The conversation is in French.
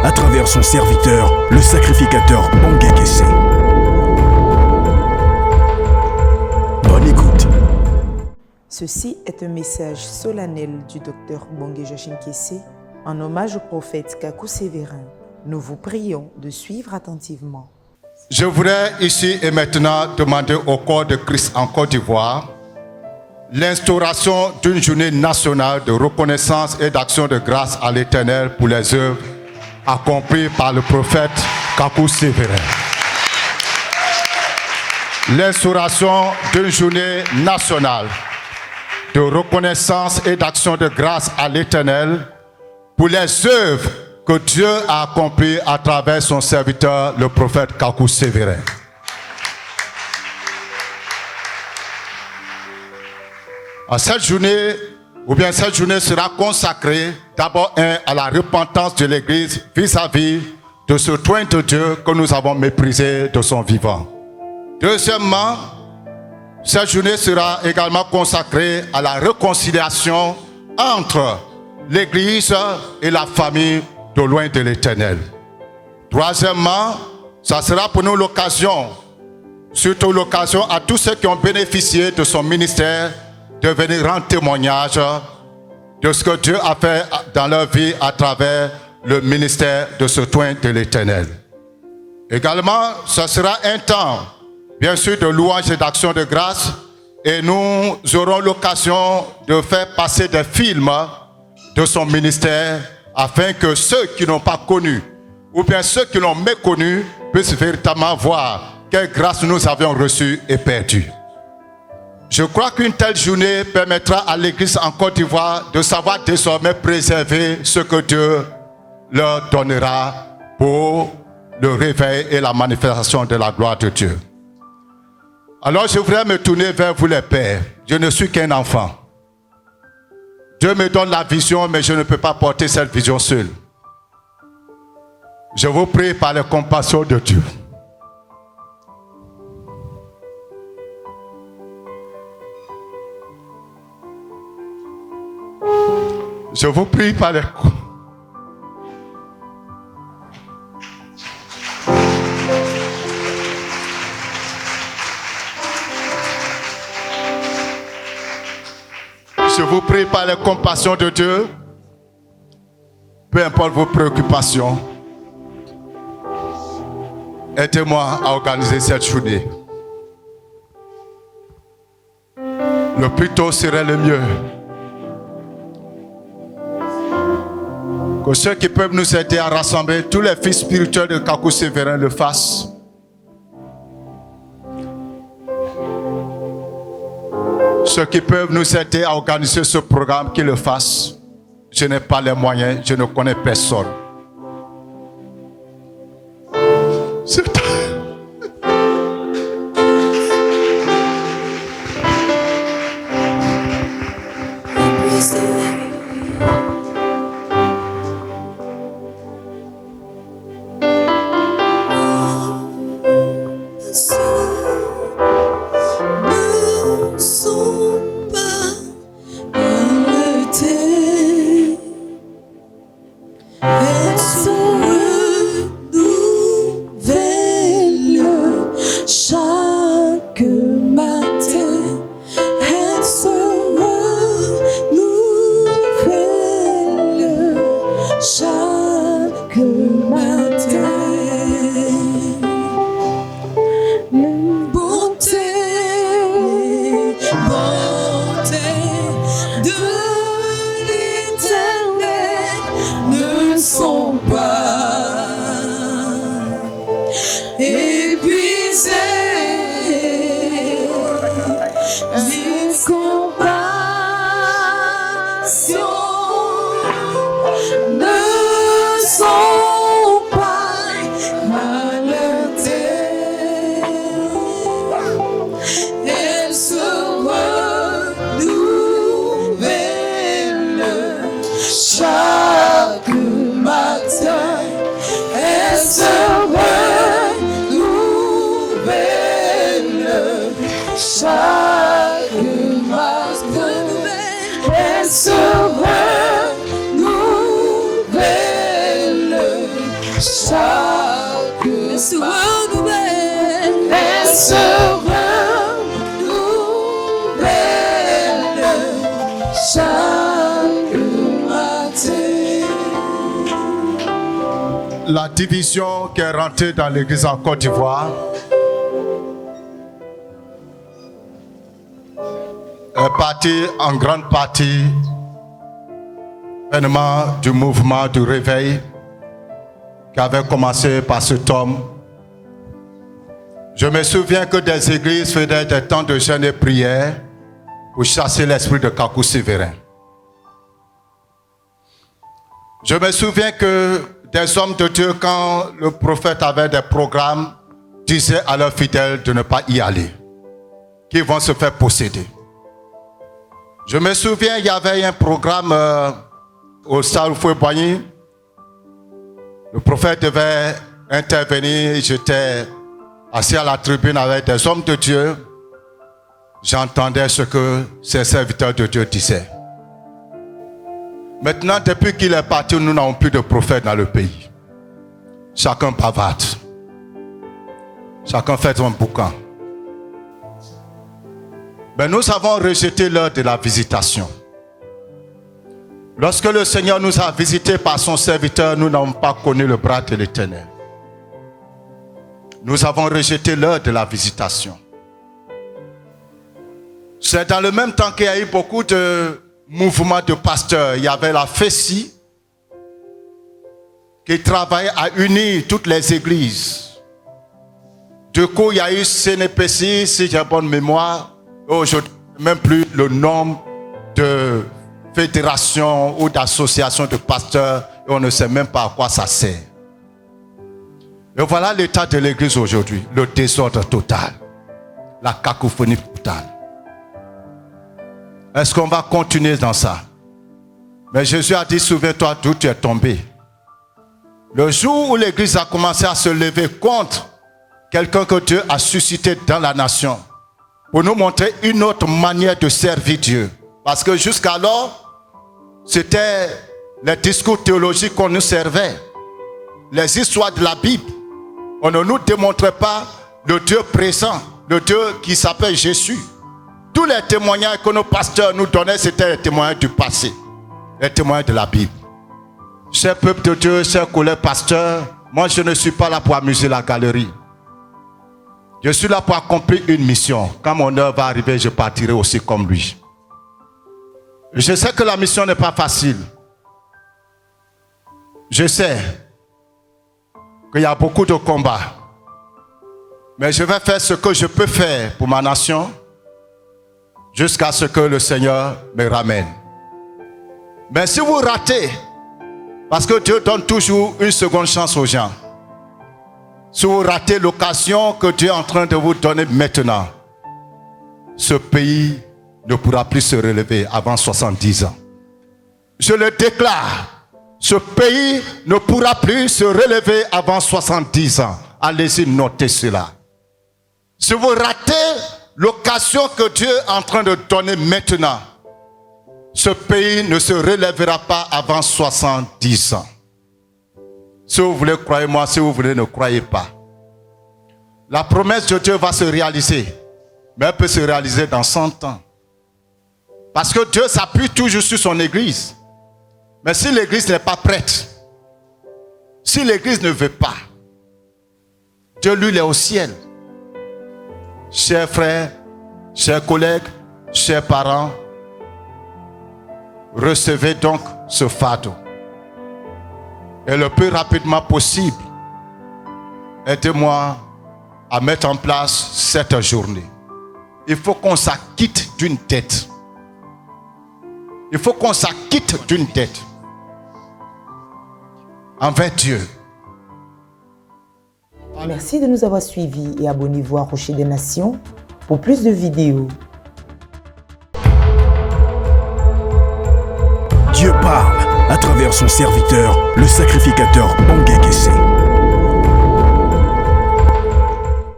à travers son serviteur, le sacrificateur Bongé Kessé. Bonne écoute. Ceci est un message solennel du docteur Bongé Joachim Kessé en hommage au prophète Kakou Sévérin. Nous vous prions de suivre attentivement. Je voudrais ici et maintenant demander au corps de Christ en Côte d'Ivoire l'instauration d'une journée nationale de reconnaissance et d'action de grâce à l'Éternel pour les œuvres accomplies par le prophète Kakou Sévérin. L'instauration d'une journée nationale de reconnaissance et d'action de grâce à l'Éternel pour les œuvres que Dieu a accomplies à travers son serviteur, le prophète Kakou Sévérin. Cette journée sera consacrée d'abord à la repentance de l'Église vis-à-vis de ce trône de Dieu que nous avons méprisé de son vivant. Deuxièmement, cette journée sera également consacrée à la réconciliation entre l'Église et la famille de loin de l'Éternel. Troisièmement, ça sera pour nous l'occasion, surtout l'occasion à tous ceux qui ont bénéficié de son ministère, de venir rendre témoignage de ce que Dieu a fait dans leur vie à travers le ministère de ce trône de l'Éternel. Également, ce sera un temps, bien sûr, de louange et d'action de grâce, et nous aurons l'occasion de faire passer des films de son ministère afin que ceux qui n'ont pas connu ou bien ceux qui l'ont méconnu puissent véritablement voir quelle grâce nous avions reçue et perdue. Je crois qu'une telle journée permettra à l'Église en Côte d'Ivoire de savoir désormais préserver ce que Dieu leur donnera pour le réveil et la manifestation de la gloire de Dieu. Alors je voudrais me tourner vers vous les pères. Je ne suis qu'un enfant. Dieu me donne la vision, mais je ne peux pas porter cette vision seul. Je vous prie par la compassion de Dieu. Je vous prie par la... Je vous prie par la compassion de Dieu, peu importe vos préoccupations, aidez-moi à organiser cette journée. Le plus tôt serait le mieux. Que ceux qui peuvent nous aider à rassembler tous les fils spirituels de Kakou Sévérin le fassent. Ceux qui peuvent nous aider à organiser ce programme, qu'ils le fassent. Je n'ai pas les moyens, je ne connais personne. se renouvelle la division qui est rentrée dans l'église en Côte d'Ivoire est partie en grande partie événement du mouvement du réveil qui avait commencé par cet homme. Je me souviens que des églises faisaient des temps de jeûne et prière pour chasser l'esprit de Kakou Sévérin. Je me souviens que des hommes de Dieu, quand le prophète avait des programmes, disaient à leurs fidèles de ne pas y aller, qu'ils vont se faire posséder. Je me souviens, il y avait un programme au Stade Foué-Boigny. Le prophète devait intervenir. J'étais assis à la tribune avec des hommes de Dieu. J'entendais ce que ces serviteurs de Dieu disaient. Maintenant, depuis qu'il est parti, nous n'avons plus de prophètes dans le pays. Chacun bavarde. Chacun fait son boucan. Mais nous avons rejeté l'heure de la visitation. Lorsque le Seigneur nous a visités par son serviteur, nous n'avons pas connu le bras de l'Éternel. Nous avons rejeté l'heure de la visitation. C'est dans le même temps qu'il y a eu beaucoup de mouvements de pasteurs. Il y avait la FESI qui travaillait à unir toutes les églises. Du coup, il y a eu CNPC, si j'ai bonne mémoire. Aujourd'hui, même plus le nombre de fédérations ou d'associations de pasteurs, et on ne sait même pas à quoi ça sert. Et voilà l'état de l'église aujourd'hui, le désordre total, la cacophonie totale. Est-ce qu'on va continuer dans ça? Mais Jésus a dit, souviens-toi d'où tu es tombé. Le jour où l'église a commencé à se lever contre quelqu'un que Dieu a suscité dans la nation, pour nous montrer une autre manière de servir Dieu. Parce que jusqu'alors, c'était les discours théologiques qu'on nous servait, les histoires de la Bible. On ne nous démontrait pas le Dieu présent, le Dieu qui s'appelle Jésus. Tous les témoignages que nos pasteurs nous donnaient, c'était les témoignages du passé, les témoignages de la Bible. Chers peuple de Dieu, chers collègues pasteurs, moi je ne suis pas là pour amuser la galerie. Je suis là pour accomplir une mission. Quand mon heure va arriver, je partirai aussi comme lui. Je sais que la mission n'est pas facile. Je sais qu'il y a beaucoup de combats. Mais je vais faire ce que je peux faire pour ma nation jusqu'à ce que le Seigneur me ramène. Mais si vous ratez, parce que Dieu donne toujours une seconde chance aux gens, si vous ratez l'occasion que Dieu est en train de vous donner maintenant, ce pays ne pourra plus se relever avant 70 ans. Je le déclare, ce pays ne pourra plus se relever avant 70 ans. Allez-y, notez cela. Si vous ratez l'occasion que Dieu est en train de donner maintenant, ce pays ne se relèvera pas avant 70 ans. Si vous voulez, croyez-moi. Si vous voulez, ne croyez pas. La promesse de Dieu va se réaliser. Mais elle peut se réaliser dans 100 ans. Parce que Dieu s'appuie toujours sur son église. Mais si l'église n'est pas prête, si l'église ne veut pas, Dieu lui il est au ciel. Chers frères, chers collègues, chers parents, recevez donc ce fardeau. Et le plus rapidement possible, aidez-moi à mettre en place cette journée. Il faut qu'on s'acquitte d'une dette. Il faut qu'on s'acquitte d'une dette envers Dieu. Merci de nous avoir suivis et abonnez-vous à Rocher des Nations pour plus de vidéos. Dieu parle à travers son serviteur, le sacrificateur Bongué Kessé.